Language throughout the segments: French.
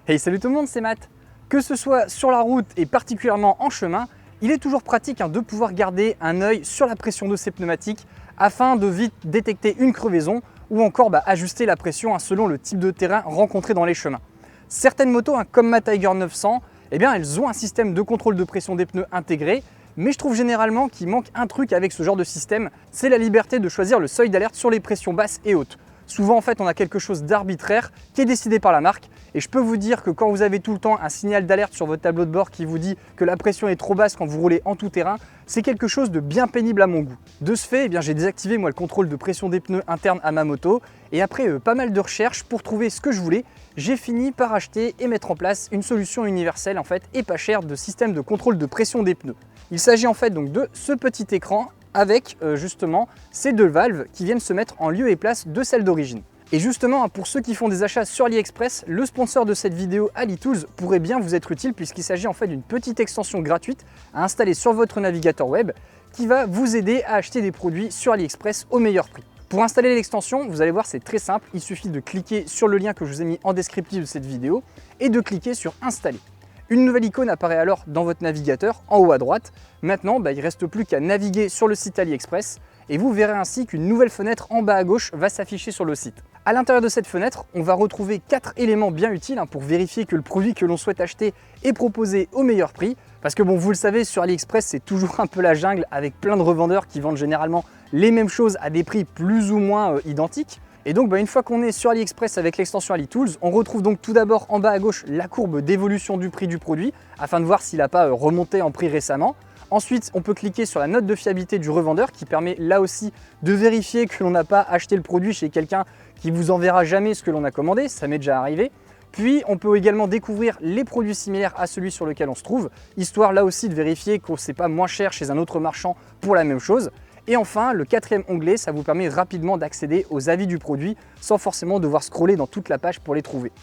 Hey, salut tout le monde, c'est Matt. Que ce soit sur la route et particulièrement en chemin, il est toujours pratique de pouvoir garder un œil sur la pression de ces pneumatiques afin de vite détecter une crevaison ou encore ajuster la pression selon le type de terrain rencontré dans les chemins. Certaines motos comme ma Tiger 900, elles ont un système de contrôle de pression des pneus intégré, mais je trouve généralement qu'il manque un truc avec ce genre de système, c'est la liberté de choisir le seuil d'alerte sur les pressions basses et hautes. Souvent en fait on a quelque chose d'arbitraire qui est décidé par la marque et je peux vous dire que quand vous avez tout le temps un signal d'alerte sur votre tableau de bord qui vous dit que la pression est trop basse quand vous roulez en tout terrain, c'est quelque chose de bien pénible à mon goût. De ce fait, j'ai désactivé le contrôle de pression des pneus interne à ma moto et après pas mal de recherches pour trouver ce que je voulais, j'ai fini par acheter et mettre en place une solution universelle et pas chère de système de contrôle de pression des pneus. Il s'agit en fait donc de ce petit écran avec justement ces deux valves qui viennent se mettre en lieu et place de celles d'origine. Et justement, pour ceux qui font des achats sur AliExpress, le sponsor de cette vidéo, AliTools, pourrait bien vous être utile puisqu'il s'agit en fait d'une petite extension gratuite à installer sur votre navigateur web qui va vous aider à acheter des produits sur AliExpress au meilleur prix. Pour installer l'extension, vous allez voir, c'est très simple, il suffit de cliquer sur le lien que je vous ai mis en descriptif de cette vidéo et de cliquer sur Installer. Une nouvelle icône apparaît alors dans votre navigateur en haut à droite. Maintenant, il ne reste plus qu'à naviguer sur le site AliExpress et vous verrez ainsi qu'une nouvelle fenêtre en bas à gauche va s'afficher sur le site. À l'intérieur de cette fenêtre, on va retrouver 4 éléments bien utiles pour vérifier que le produit que l'on souhaite acheter est proposé au meilleur prix. Parce que vous le savez, sur AliExpress, c'est toujours un peu la jungle avec plein de revendeurs qui vendent généralement les mêmes choses à des prix plus ou moins identiques. Et donc une fois qu'on est sur AliExpress avec l'extension AliTools, on retrouve donc tout d'abord en bas à gauche la courbe d'évolution du prix du produit afin de voir s'il n'a pas remonté en prix récemment. Ensuite, on peut cliquer sur la note de fiabilité du revendeur qui permet là aussi de vérifier que l'on n'a pas acheté le produit chez quelqu'un qui vous enverra jamais ce que l'on a commandé, ça m'est déjà arrivé. Puis on peut également découvrir les produits similaires à celui sur lequel on se trouve, histoire là aussi de vérifier que c'est pas moins cher chez un autre marchand pour la même chose. Et enfin, le quatrième onglet, ça vous permet rapidement d'accéder aux avis du produit sans forcément devoir scroller dans toute la page pour les trouver.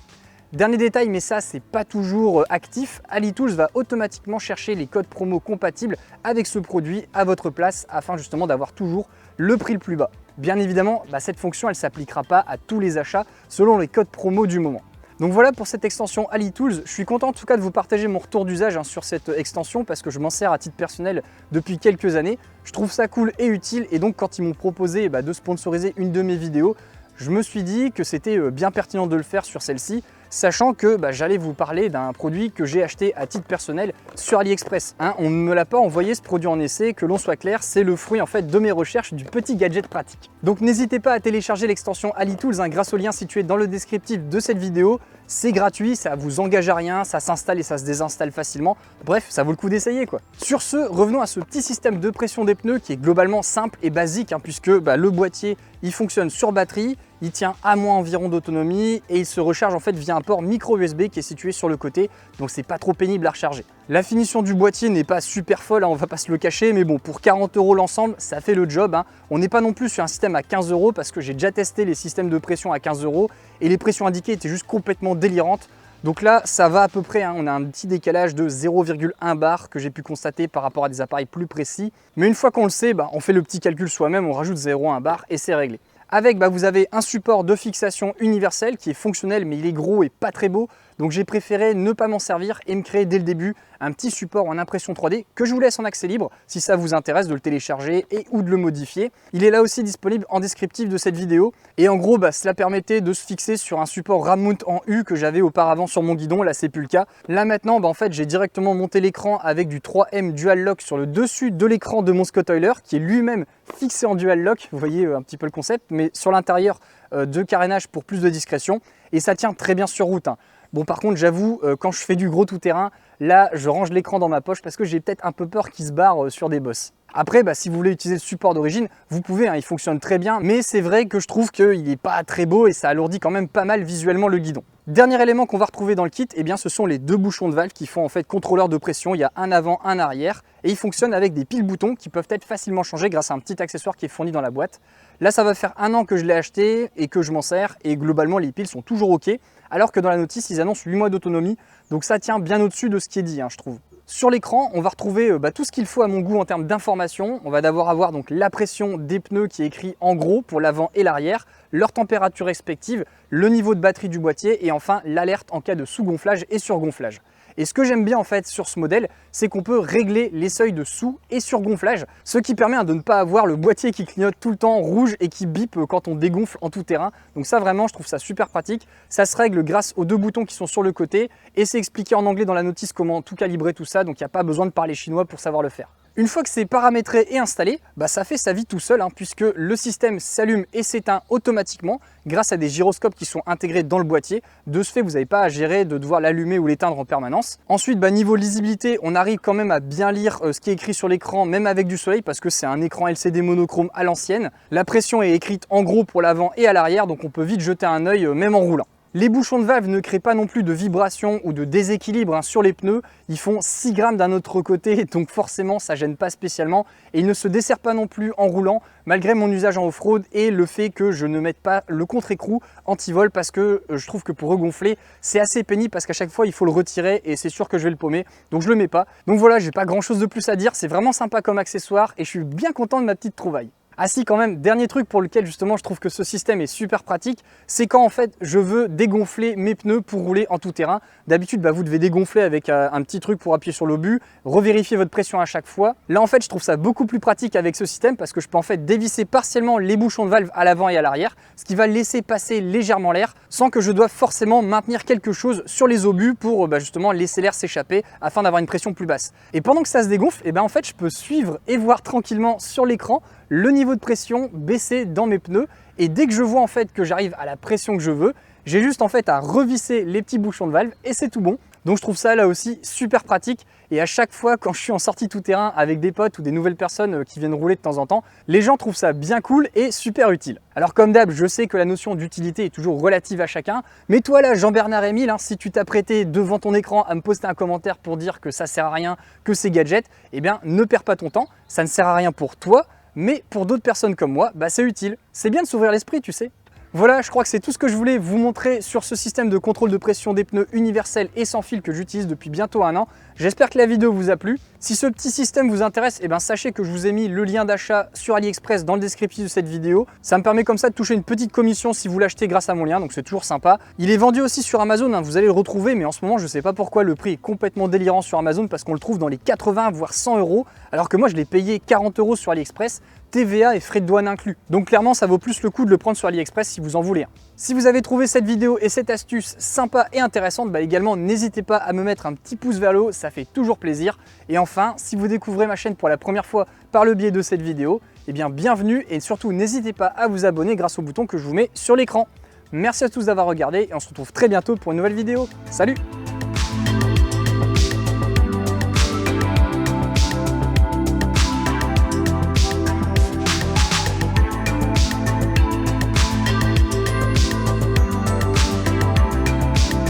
Dernier détail, mais ça c'est pas toujours actif, AliTools va automatiquement chercher les codes promo compatibles avec ce produit à votre place afin justement d'avoir toujours le prix le plus bas. Bien évidemment, cette fonction elle s'appliquera pas à tous les achats selon les codes promo du moment. Donc voilà pour cette extension AliTools. Je suis content en tout cas de vous partager mon retour d'usage sur cette extension parce que je m'en sers à titre personnel depuis quelques années. Je trouve ça cool et utile et donc quand ils m'ont proposé de sponsoriser une de mes vidéos, je me suis dit que c'était bien pertinent de le faire sur celle-ci, sachant que j'allais vous parler d'un produit que j'ai acheté à titre personnel sur AliExpress. On ne me l'a pas envoyé ce produit en essai, que l'on soit clair, c'est le fruit de mes recherches du petit gadget pratique. Donc n'hésitez pas à télécharger l'extension AliTools grâce au lien situé dans le descriptif de cette vidéo. C'est gratuit, ça vous engage à rien, ça s'installe et ça se désinstalle facilement. Bref, ça vaut le coup d'essayer quoi. Sur ce, revenons à ce petit système de pression des pneus qui est globalement simple et basique puisque le boîtier il fonctionne sur batterie, il tient à moins environ d'autonomie et il se recharge via un port micro USB qui est situé sur le côté, donc c'est pas trop pénible à recharger. La finition du boîtier n'est pas super folle, on va pas se le cacher, mais bon, pour 40 € l'ensemble, ça fait le job. On n'est pas non plus sur un système à 15 € parce que j'ai déjà testé les systèmes de pression à 15 € et les pressions indiquées étaient juste complètement délirantes. Donc là, ça va à peu près, on a un petit décalage de 0,1 bar que j'ai pu constater par rapport à des appareils plus précis. Mais une fois qu'on le sait, on fait le petit calcul soi-même, on rajoute 0,1 bar et c'est réglé. Avec, vous avez un support de fixation universel qui est fonctionnel mais il est gros et pas très beau. Donc j'ai préféré ne pas m'en servir et me créer dès le début un petit support en impression 3D que je vous laisse en accès libre si ça vous intéresse de le télécharger et ou de le modifier. Il est là aussi disponible en descriptif de cette vidéo. Et en gros, cela permettait de se fixer sur un support RAM mount en U que j'avais auparavant sur mon guidon. Là, c'est plus le cas. Là maintenant, j'ai directement monté l'écran avec du 3M Dual Lock sur le dessus de l'écran de mon Scott Oiler qui est lui-même fixé en Dual Lock. Vous voyez un petit peu le concept, mais sur l'intérieur de carénage pour plus de discrétion. Et ça tient très bien sur route. Bon par contre j'avoue, quand je fais du gros tout-terrain, là je range l'écran dans ma poche parce que j'ai peut-être un peu peur qu'il se barre sur des bosses. Après, si vous voulez utiliser le support d'origine, vous pouvez, il fonctionne très bien, mais c'est vrai que je trouve qu'il n'est pas très beau et ça alourdit quand même pas mal visuellement le guidon. Dernier élément qu'on va retrouver dans le kit, ce sont les deux bouchons de valve qui font contrôleur de pression. Il y a un avant, un arrière et ils fonctionnent avec des piles boutons qui peuvent être facilement changés grâce à un petit accessoire qui est fourni dans la boîte. Là, ça va faire 1 an que je l'ai acheté et que je m'en sers et globalement les piles sont toujours ok, alors que dans la notice, ils annoncent 8 mois d'autonomie, donc ça tient bien au-dessus de ce qui est dit, je trouve. Sur l'écran, on va retrouver tout ce qu'il faut à mon goût en termes d'informations. On va d'abord avoir donc la pression des pneus qui est écrit en gros pour l'avant et l'arrière, leur température respective, le niveau de batterie du boîtier et enfin l'alerte en cas de sous-gonflage et surgonflage. Et ce que j'aime bien en fait sur ce modèle, c'est qu'on peut régler les seuils de sous et surgonflage, ce qui permet de ne pas avoir le boîtier qui clignote tout le temps rouge et qui bip quand on dégonfle en tout terrain. Donc ça vraiment, je trouve ça super pratique. Ça se règle grâce aux deux boutons qui sont sur le côté et c'est expliqué en anglais dans la notice comment tout calibrer tout ça, donc il n'y a pas besoin de parler chinois pour savoir le faire. Une fois que c'est paramétré et installé, ça fait sa vie tout seul puisque le système s'allume et s'éteint automatiquement grâce à des gyroscopes qui sont intégrés dans le boîtier. De ce fait, vous n'avez pas à gérer de devoir l'allumer ou l'éteindre en permanence. Ensuite, niveau lisibilité, on arrive quand même à bien lire ce qui est écrit sur l'écran, même avec du soleil, parce que c'est un écran LCD monochrome à l'ancienne. La pression est écrite en gros pour l'avant et à l'arrière, donc on peut vite jeter un œil même en roulant. Les bouchons de valve ne créent pas non plus de vibration ou de déséquilibre sur les pneus. Ils font 6 grammes d'un autre côté, donc forcément ça gêne pas spécialement. Et ils ne se desserrent pas non plus en roulant, malgré mon usage en off-road et le fait que je ne mette pas le contre-écrou anti-vol parce que je trouve que pour regonfler, c'est assez pénible parce qu'à chaque fois il faut le retirer et c'est sûr que je vais le paumer. Donc je le mets pas. Donc voilà, j'ai pas grand chose de plus à dire. C'est vraiment sympa comme accessoire et je suis bien content de ma petite trouvaille. Ah si, quand même, dernier truc pour lequel justement je trouve que ce système est super pratique, c'est quand en fait je veux dégonfler mes pneus pour rouler en tout terrain. D'habitude, vous devez dégonfler avec un petit truc pour appuyer sur l'obus, revérifier votre pression à chaque fois. Là en fait, je trouve ça beaucoup plus pratique avec ce système parce que je peux en fait dévisser partiellement les bouchons de valve à l'avant et à l'arrière, ce qui va laisser passer légèrement l'air sans que je doive forcément maintenir quelque chose sur les obus pour justement laisser l'air s'échapper afin d'avoir une pression plus basse. Et pendant que ça se dégonfle, en fait, je peux suivre et voir tranquillement sur l'écran le niveau de pression baisser dans mes pneus et dès que je vois en fait que j'arrive à la pression que je veux, j'ai juste en fait à revisser les petits bouchons de valve et c'est tout bon. Donc je trouve ça là aussi super pratique et à chaque fois quand je suis en sortie tout terrain avec des potes ou des nouvelles personnes qui viennent rouler de temps en temps, les gens trouvent ça bien cool et super utile. Alors comme d'hab, je sais que la notion d'utilité est toujours relative à chacun, mais toi là Jean-Bernard Émile, si tu t'apprêtais devant ton écran à me poster un commentaire pour dire que ça sert à rien, que c'est gadget, ne perds pas ton temps, ça ne sert à rien pour toi, mais pour d'autres personnes comme moi, c'est utile. C'est bien de s'ouvrir l'esprit, tu sais. Voilà, je crois que c'est tout ce que je voulais vous montrer sur ce système de contrôle de pression des pneus universel et sans fil que j'utilise depuis bientôt 1 an. J'espère que la vidéo vous a plu. Si ce petit système vous intéresse, sachez que je vous ai mis le lien d'achat sur AliExpress dans le descriptif de cette vidéo. Ça me permet comme ça de toucher une petite commission si vous l'achetez grâce à mon lien, donc c'est toujours sympa. Il est vendu aussi sur Amazon, vous allez le retrouver, mais en ce moment je ne sais pas pourquoi le prix est complètement délirant sur Amazon parce qu'on le trouve dans les 80 voire 100 €, alors que moi je l'ai payé 40 € sur AliExpress, TVA et frais de douane inclus. Donc clairement ça vaut plus le coup de le prendre sur AliExpress si vous en voulez un. Si vous avez trouvé cette vidéo et cette astuce sympa et intéressante, également n'hésitez pas à me mettre un petit pouce vers le haut, ça fait toujours plaisir. Et enfin, si vous découvrez ma chaîne pour la première fois par le biais de cette vidéo, bienvenue et surtout n'hésitez pas à vous abonner grâce au bouton que je vous mets sur l'écran. Merci à tous d'avoir regardé et on se retrouve très bientôt pour une nouvelle vidéo. Salut!